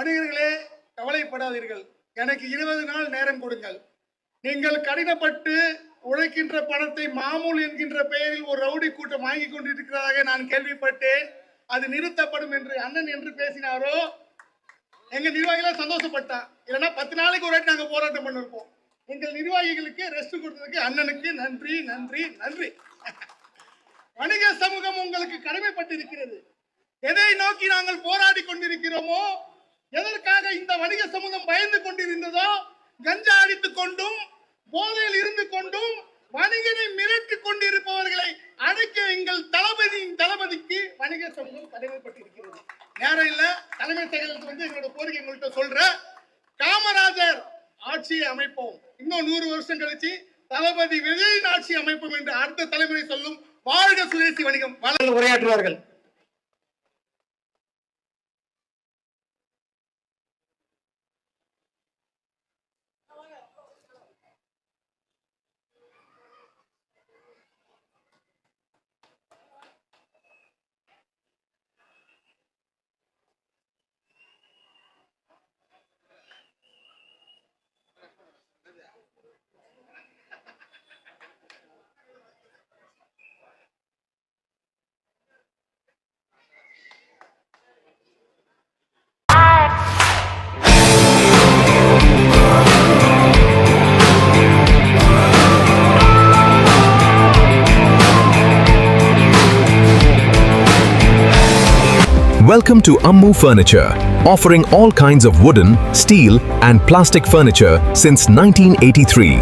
வணிகர்களே கவலைப்படாதீர்கள், எனக்கு 20 நாள் நேரம் கொடுங்கள். நீங்கள் கடினப்பட்டு உழைக்கின்ற பணத்தை மாமூல் என்கின்ற பெயரில் ஒரு ரவுடி கூட்டம் வாங்கி கொண்டிருக்கிறதாக நான் கேள்விப்பட்டேன். அது நிறுத்தப்படும் என்று அண்ணன் என்று பேசினாரோ எங்க நிர்வாகிகள சந்தோஷப்பட்டான். இல்லைன்னா 10 நாளைக்கு ஒரு வாட்டி நாங்க போராட்டம் பண்ணிருப்போம். எங்கள் நிர்வாகிகளுக்கு ரெஸ்ட் கொடுத்ததுக்கு அண்ணனுக்கு நன்றி நன்றி நன்றி. வணிக சமூகம் உங்களுக்கு கடமைப்பட்டிருக்கிறது. எதை நோக்கி நாங்கள் போராடி கொண்டிருக்கிறோமோ, எதற்காக இந்த வணிக சமூகம் பயந்து கொண்டிருந்ததோ, கஞ்சா அடித்துக் கொண்டும் போதையில் இருந்து கொண்டும் வணிகனை மிரட்டி கொண்டிருப்பவர்களை அடைக்க எங்கள் தளபதிக்கு வணிக சமூகம் கடமைப்பட்டிருக்கிறது. நேரம் இல்ல, தலைமை செயலகத்துக்கு எங்களோட கோரிக்கை உங்கள்கிட்ட சொல்ற. காமராஜர் ஆட்சியை அமைப்போம், இன்னும் 100 வருஷம் கழிச்சு தளபதி விஜயின் ஆட்சி அமைப்போம் என்று அடுத்த தலைமுறை சொல்லும். வாழ்க சுதேசி வணிகம். உரையாற்றுவார்கள். Welcome to Ammu Furniture, offering all kinds of wooden, steel and plastic furniture since 1983.